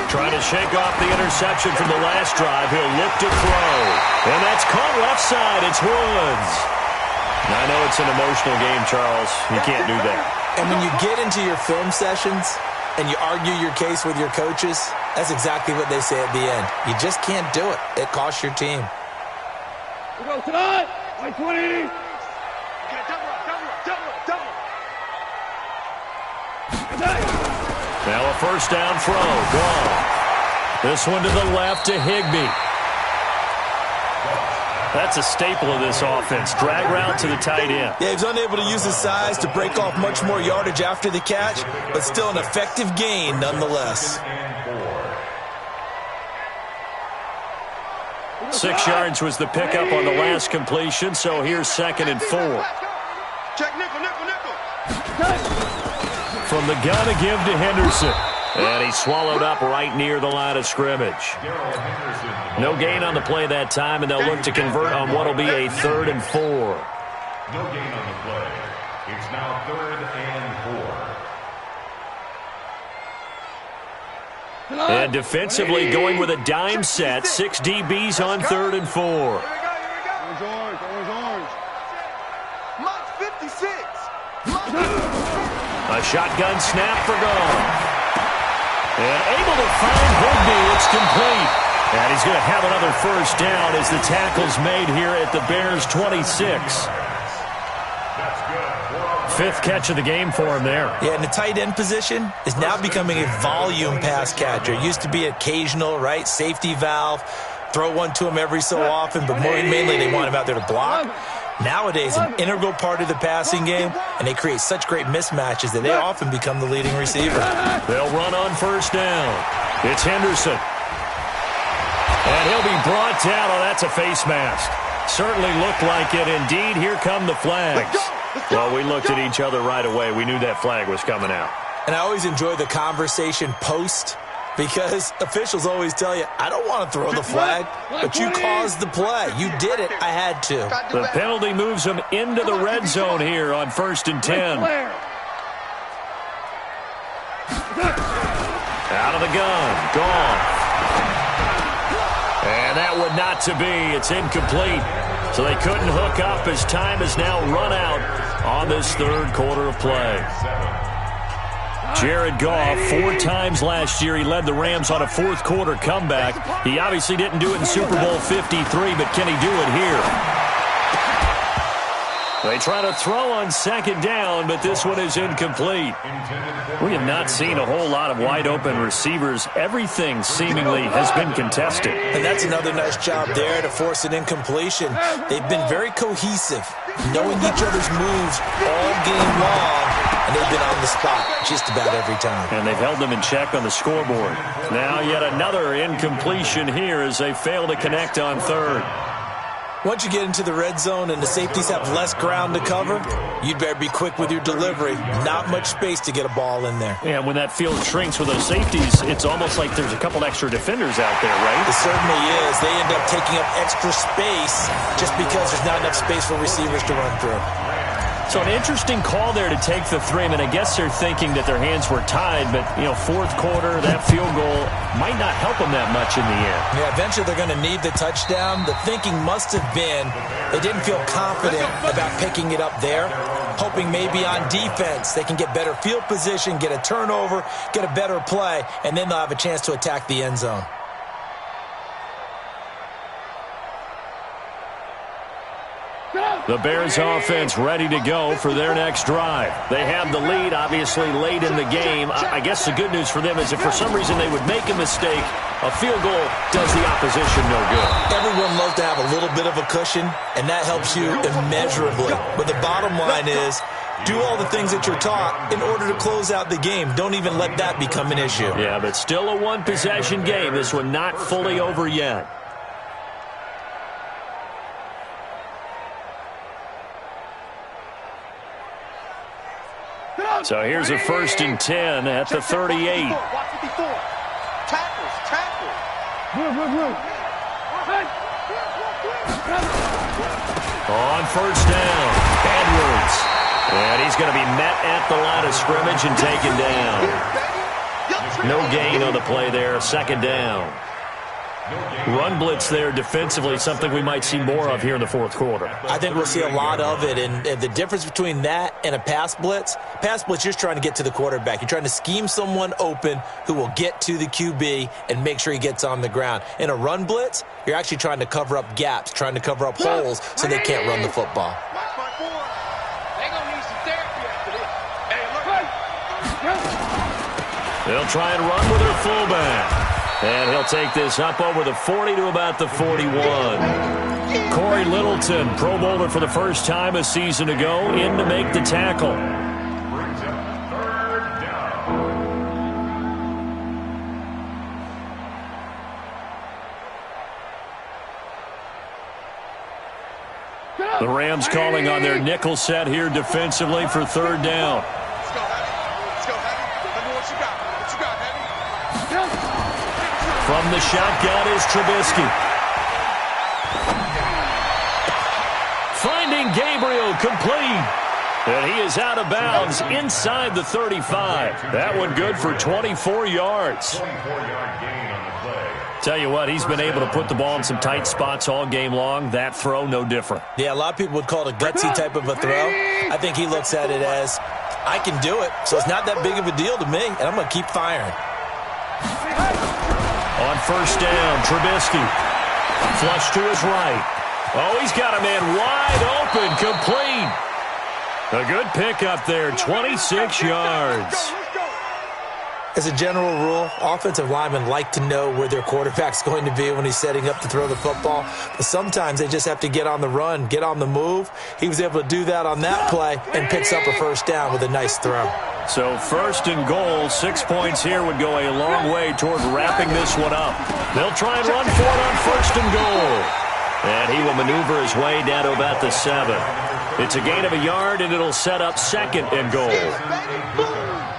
S1: Trying to shake off the interception from the last drive. He'll look to throw. And that's caught left side. It's Woods. I know it's an emotional game, Charles. You can't do that.
S3: And when you get into your film sessions and you argue your case with your coaches, that's exactly what they say at the end. You just can't do it. It costs your team.
S2: We go tonight. 120.
S1: Now a first down throw. Gone. This one to the left to Higbee. That's a staple of this offense. Drag route to the tight end.
S3: Yeah, he's unable to use his size to break off much more yardage after the catch, but still an effective gain nonetheless.
S1: 6 yards was the pickup on the last completion, so here's 2nd and 4.
S2: Check nickel, nickel, nickel.
S1: From the gun, a give to Henderson. And he's swallowed up right near the line of scrimmage. No gain on the play that time, and they'll look to convert on what will be a 3rd and 4.
S4: No gain on the play. It's now 3rd and 4.
S1: And defensively going with a dime set. 6 DBs on 3rd and 4.
S2: Here we go, here we go. Orange, orange, orange. Mark 56.
S1: A shotgun snap for goal. And able to find Higby. It's complete. And he's going to have another first down as the tackle's made here at the Bears' 26. 5th catch of the game for him there.
S3: Yeah, and the tight end position is now becoming a volume pass catcher. It used to be occasional, right? Safety valve. Throw one to him every so often, but more mainly they want him out there to block. Nowadays, an integral part of the passing game, and they create such great mismatches that they often become the leading receiver.
S1: They'll run on first down. It's Henderson. And he'll be brought down. Oh, that's a face mask. Certainly looked like it. Indeed, here come the flags. Well, we looked at each other right away. We knew that flag was coming out.
S3: And I always enjoy the conversation post, because officials always tell you, I don't want to throw the flag, but you caused the play. You did it. I had to.
S1: The penalty moves them into the red zone here on 1st and 10. Out of the gun. Gone. And that would not to be. It's incomplete. So they couldn't hook up as time is now run out on this 3rd quarter of play. Jared Goff, 4 times last year, he led the Rams on a 4th quarter comeback. He obviously didn't do it in Super Bowl 53, but can he do it here? They try to throw on 2nd down, but this one is incomplete. We have not seen a whole lot of wide-open receivers. Everything seemingly has been contested.
S3: And that's another nice job there to force an incompletion. They've been very cohesive, knowing each other's moves all game long, and they've been on the spot just about every time.
S1: And they've held them in check on the scoreboard. Now yet another incompletion here as they fail to connect on 3rd.
S3: Once you get into the red zone and the safeties have less ground to cover, you'd better be quick with your delivery. Not much space to get a ball in there.
S1: Yeah, when that field shrinks with those safeties, it's almost like there's a couple extra defenders out there, right?
S3: It certainly is. They end up taking up extra space just because there's not enough space for receivers to run through.
S1: So an interesting call there to take the 3. I mean, I guess they're thinking that their hands were tied, but, 4th quarter, that field goal might not help them that much in the end.
S3: Yeah, eventually they're going to need the touchdown. The thinking must have been they didn't feel confident about picking it up there, hoping maybe on defense they can get better field position, get a turnover, get a better play, and then they'll have a chance to attack the end zone.
S1: The Bears offense ready to go for their next drive. They have the lead, obviously, late in the game. I guess the good news for them is if for some reason they would make a mistake, a field goal does the opposition no good.
S3: Everyone loves to have a little bit of a cushion, and that helps you immeasurably. But the bottom line is, do all the things that you're taught in order to close out the game. Don't even let that become an issue.
S1: Yeah, but still a one-possession game. This one not fully over yet. So here's a 1st and 10 at the 38.
S2: Tackles, tackles.
S1: On first down, Edwards. And he's going to be met at the line of scrimmage and taken down. No gain on the play there, 2nd down. Run blitz there defensively, something we might see more of here in the 4th quarter.
S3: I think we'll see a lot of it, and the difference between that and a pass blitz, you're just trying to get to the quarterback. You're trying to scheme someone open who will get to the QB and make sure he gets on the ground. In a run blitz, you're actually trying to cover up gaps, trying to cover up holes so they can't run the football.
S1: They'll try and run with their fullback. And he'll take this up over the 40 to about the 41. Corey Littleton, Pro Bowler for the first time a season ago, in to make the tackle.
S4: Brings up third down.
S1: The Rams calling on their nickel set here defensively for third down.
S2: Let's go, Heavy. Let's go, Heavy. Let me what you got. What you got, Heavy?
S1: From the shotgun is Trubisky. Finding Gabriel, complete. And he is out of bounds inside the 35. That one good for 24 yards.
S4: 24-yard gain on the play.
S1: Tell you what, he's been able to put the ball in some tight spots all game long. That throw, no different.
S3: Yeah, a lot of people would call it a gutsy type of a throw. I think he looks at it as, I can do it, so it's not that big of a deal to me, and I'm going to keep firing.
S1: On first down, Trubisky. Flush to his right. Oh, he's got a man wide open, complete. A good pickup there, 26 yards.
S3: As a general rule, offensive linemen like to know where their quarterback's going to be when he's setting up to throw the football. But sometimes they just have to get on the run, get on the move. He was able to do that on that play and picks up a first down with a nice throw.
S1: So first and goal, 6 points here would go a long way toward wrapping this one up. They'll try and run for it on first and goal. And he will maneuver his way down to about the 7. It's a gain of a yard, and it'll set up second and goal.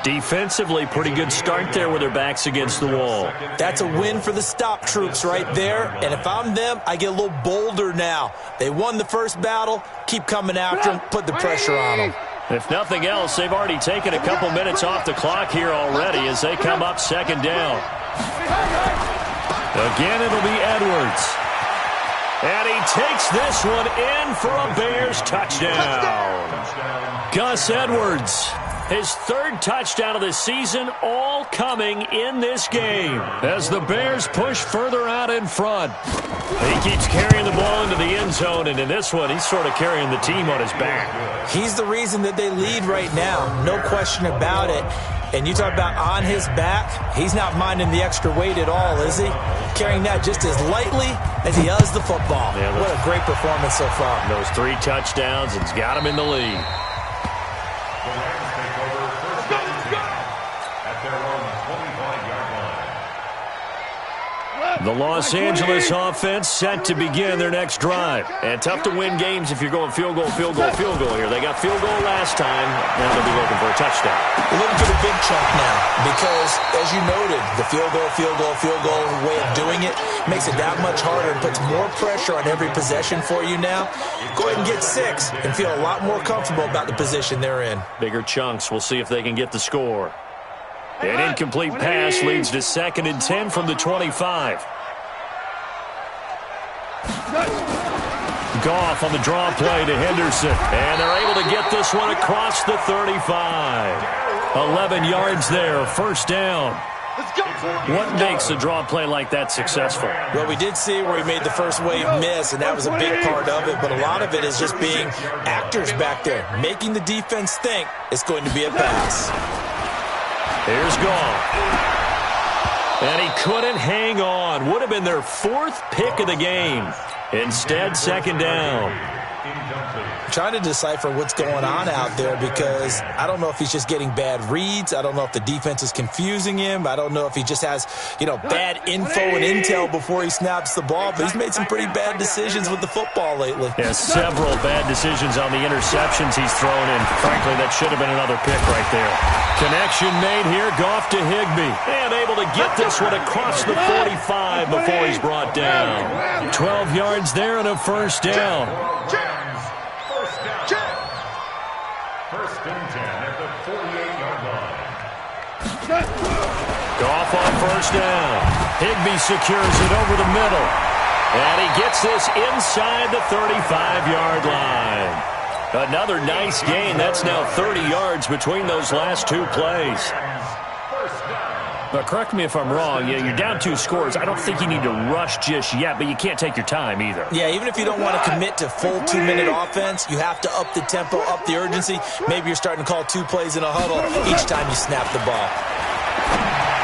S1: Defensively, pretty good start there with their backs against the wall.
S3: That's a win for the stop troops right there. And if I'm them, I get a little bolder now. They won the first battle. Keep coming after them. Put the pressure on them.
S1: If nothing else, they've already taken a couple minutes off the clock here already as they come up second down. Again, it'll be Edwards. And he takes this one in for a Bears touchdown. Gus Edwards, his third touchdown of the season, all coming in this game as the Bears push further out in front. He keeps carrying the ball into the end zone, and in this one, he's sort of carrying the team on his back.
S3: He's the reason that they lead right now, no question about it. And you talk about on his back, he's not minding the extra weight at all, is he? Carrying that just as lightly as he does the football. Yeah, what a great performance so far.
S1: Those 3 touchdowns, it's got him in the lead.
S4: The Rams take over first and 10 at their own 25-yard line.
S1: The Los Angeles offense set to begin their next drive. And tough to win games if you're going field goal, field goal, field goal here. They got field goal last time. Now they'll be looking for a touchdown.
S3: We're looking for the big chunk now because, as you noted, the field goal way of doing it makes it that much harder and puts more pressure on every possession for you now. Go ahead and get 6 and feel a lot more comfortable about the position they're in.
S1: Bigger chunks. We'll see if they can get the score. An incomplete pass leads to second and 10 from the 25. Goff on the draw play to Henderson. And they're able to get this one across the 35. 11 yards there, first down. What makes a draw play like that successful?
S3: Well, we did see where he made the first wave miss, and that was a big part of it. But a lot of it is just being actors back there, making the defense think it's going to be a pass.
S1: Here's Goff. And he couldn't hang on. Would have been their 4th pick of the game. Instead, second down.
S3: Trying to decipher what's going on out there because I don't know if he's just getting bad reads. I don't know if the defense is confusing him. I don't know if he just has, bad info and intel before he snaps the ball. But he's made some pretty bad decisions with the football lately.
S1: Yeah, several bad decisions on the interceptions he's thrown in. Frankly, that should have been another pick right there. Connection made here. Goff to Higbee. And able to get this one across the 45 before he's brought down. 12 yards there and a first down.
S4: First and 10 at the 48-yard line.
S1: Goff on first down. Higbee secures it over the middle. And he gets this inside the 35-yard line. Another nice gain. That's now 30 yards between those last 2 plays. But correct me if I'm wrong. Yeah, you're down 2 scores. I don't think you need to rush just yet, but you can't take your time either.
S3: Yeah, even if you don't want to commit to full 2-minute offense, you have to up the tempo, up the urgency. Maybe you're starting to call 2 plays in a huddle each time you snap the ball.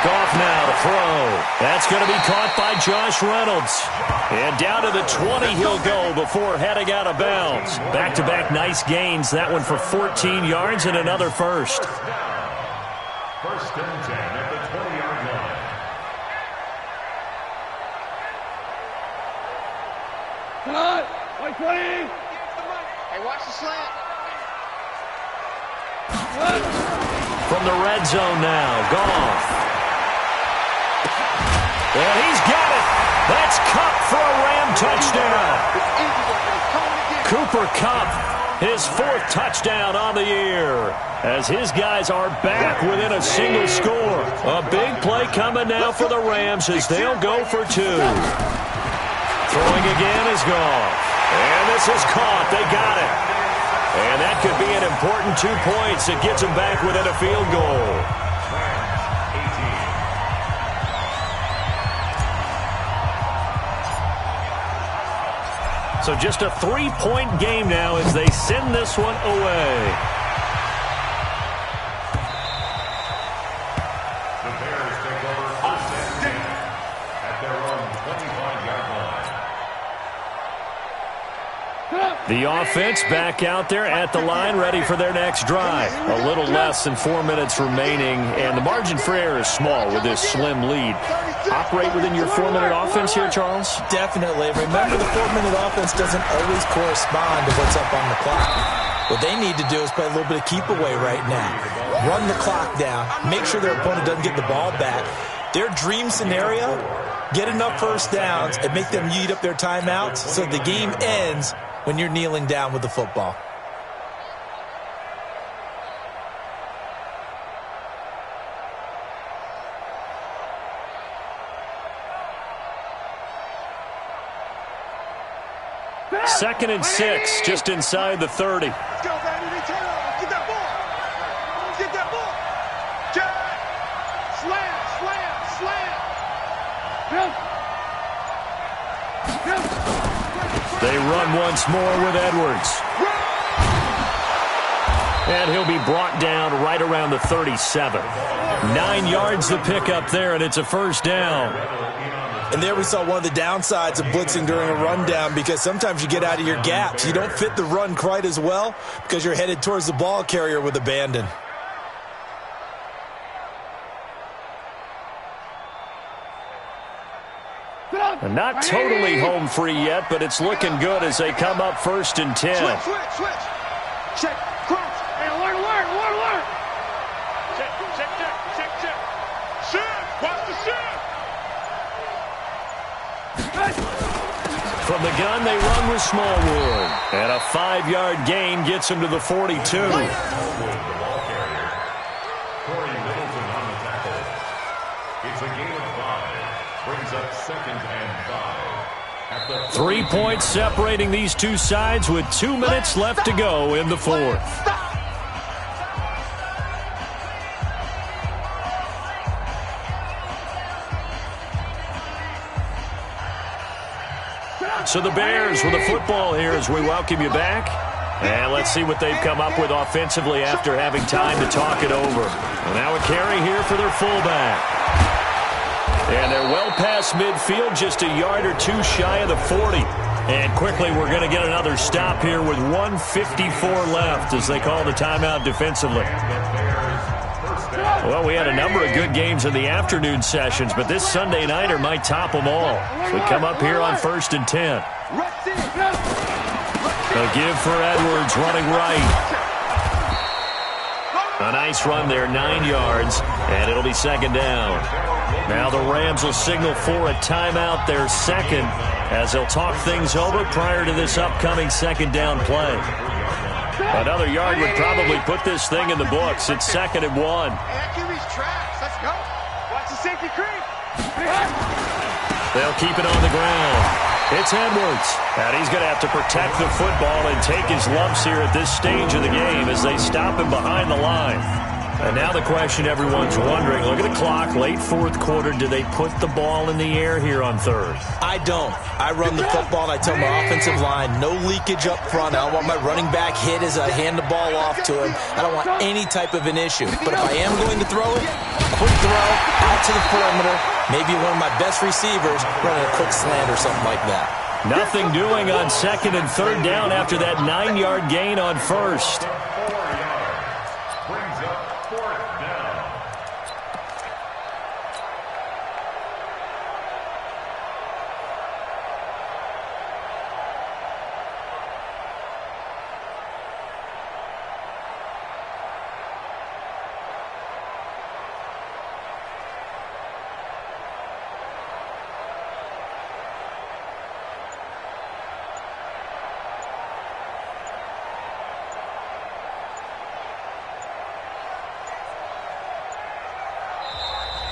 S1: off now to throw. That's going to be caught by Josh Reynolds. And down to the 20 he'll go before heading out of bounds. Back-to-back nice gains. That one for 14 yards and another first.
S4: First and 10 at the 20-yard line.
S2: Come on. 20. Hey, watch the slant.
S1: From the red zone now, Goff. And he's got it. That's Kupp for a Ram touchdown. Cooper Kupp, his 4th touchdown on the year, as his guys are back within a single score. A big play coming now for the Rams as they'll go for 2. Throwing again is Goff. And this is caught. They got it. And that could be an important 2 points that gets them back within a field goal. So just a 3-point game now as they send this one away.
S4: The Bears take over first and 10 at their own 25-yard line.
S1: The offense back out there at the line, ready for their next drive. A little less than 4 minutes remaining, and the margin for error is small with this slim lead. Operate within your 4-minute offense here, Charles?
S3: Definitely. Remember, the 4-minute offense doesn't always correspond to what's up on the clock. What they need to do is play a little bit of keep away right now. Run the clock down. Make sure their opponent doesn't get the ball back. Their dream scenario, get enough first downs and make them eat up their timeouts so the game ends when you're kneeling down with the football.
S1: Second and 6, just inside the 30.
S2: Let's go, baby. Turn over. Get that ball. Get that ball. Jack. Slam, slam, slam.
S1: They run once more with Edwards. And he'll be brought down right around the 37. 9 yards to pick up there, and it's a first down.
S3: And there we saw one of the downsides of blitzing during a rundown, because sometimes you get out of your gaps. You don't fit the run quite as well because you're headed towards the ball carrier with abandon.
S1: And not totally home free yet, but it's looking good as they come up first and 10.
S2: Switch. Check, cross. Hey, alert. Check. Shift. Watch the shift.
S1: From the gun, they run with Smallwood. And a 5-yard gain gets him to the 42.
S4: The ball carrier, Corey Littleton on the tackle. It's a gain of 5. Brings up second and 5.
S1: 3 points separating these two sides with 2 minutes left to go in the 4th. So the Bears with the football here as we welcome you back. And let's see what they've come up with offensively after having time to talk it over. And now a carry here for their fullback. And they're well past midfield, just a yard or 2 shy of the 40. And quickly we're going to get another stop here with 1:54 left as they call the timeout defensively. Well, we had a number of good games in the afternoon sessions, but this Sunday nighter might top them all. So we come up here on first and 10. A give for Edwards running right. A nice run there, 9 yards, and it'll be second down. Now the Rams will signal for a timeout, their second, as they'll talk things over prior to this upcoming second down play. Another yard would probably put this thing in the books. It's 2nd and 1.
S2: Let's go. Watch the safety creep.
S1: They'll keep it on the ground. It's Edwards. And he's going to have to protect the football and take his lumps here at this stage of the game as they stop him behind the line. And now the question everyone's wondering, look at the clock, late fourth quarter, do they put the ball in the air here on third?
S3: I don't. I run the football, and I tell my offensive line, no leakage up front. I don't want my running back hit as I hand the ball off to him. I don't want any type of an issue. But if I am going to throw it, quick throw, out to the perimeter, maybe one of my best receivers running a quick slant or something like that.
S1: Nothing doing on second and third down after that 9-yard gain on first.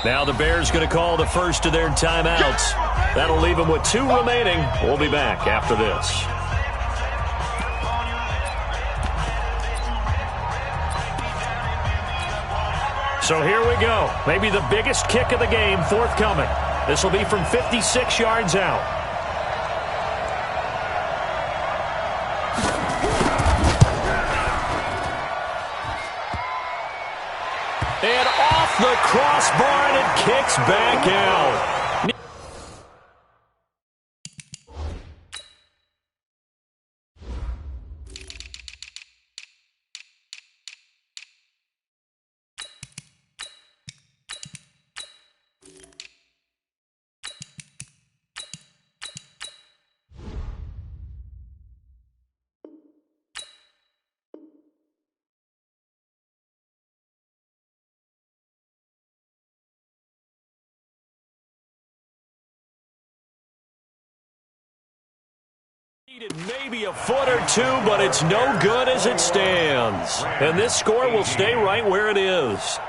S1: Now the Bears going to call the first of their timeouts. That'll leave them with 2 remaining. We'll be back after this. So here we go. Maybe the biggest kick of the game forthcoming. This will be from 56 yards out. And off the crossbar, and it kicks back out. Maybe a foot or two, but it's no good as it stands. And this score will stay right where it is.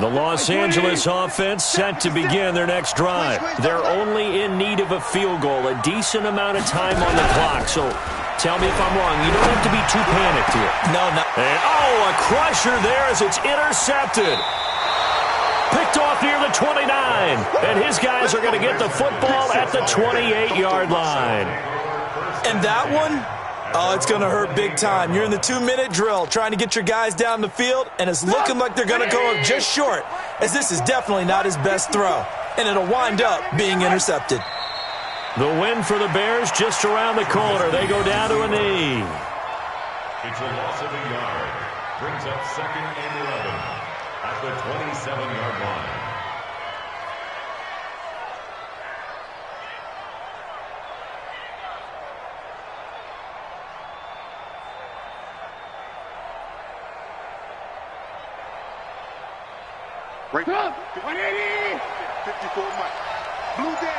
S1: The Los Angeles offense set to begin their next drive. They're only in need of a field goal, a decent amount of time on the clock. So tell me if I'm wrong. You don't have to be too panicked here.
S3: No.
S1: And, a crusher there as it's intercepted. Picked off near the 29, and his guys are going to get the football at the 28-yard line.
S3: And that one, it's going to hurt big time. You're in the 2-minute drill trying to get your guys down the field, and it's looking like they're going to go up just short, as this is definitely not his best throw, and it'll wind up being intercepted.
S1: The win for the Bears just around the corner. They go down to a knee.
S4: It's a loss of a yard. Brings up 2nd and 11. At the 27-yard line.
S2: Break up. 180. 54 Mike. Blue down.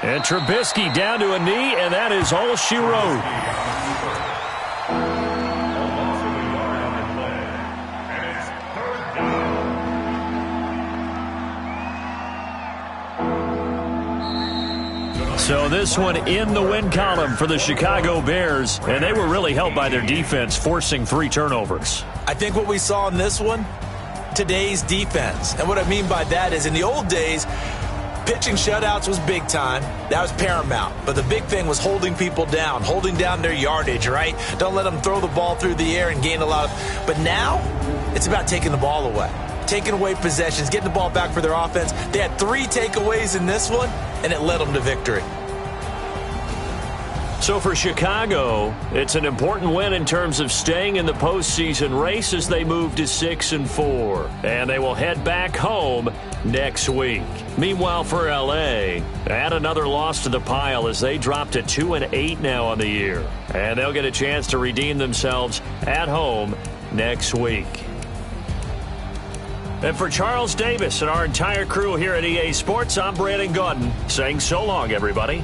S1: And Trubisky down to a knee, and that is all she wrote. So this one in the win column for the Chicago Bears, and they were really helped by their defense, forcing 3 turnovers.
S3: I think what we saw in this one, today's defense. And what I mean by that is in the old days, pitching shutouts was big time. That was paramount. But the big thing was holding people down, holding down their yardage, right? Don't let them throw the ball through the air and gain a lot of. But now, it's about taking the ball away. Taking away possessions, getting the ball back for their offense. They had 3 takeaways in this one, and it led them to victory.
S1: So for Chicago, it's an important win in terms of staying in the postseason race as they move to 6-4. And they will head back home next week. Meanwhile, for L.A., add another loss to the pile as they drop to 2-8 now on the year. And they'll get a chance to redeem themselves at home next week. And for Charles Davis and our entire crew here at EA Sports, I'm Brandon Gaudin saying so long, everybody.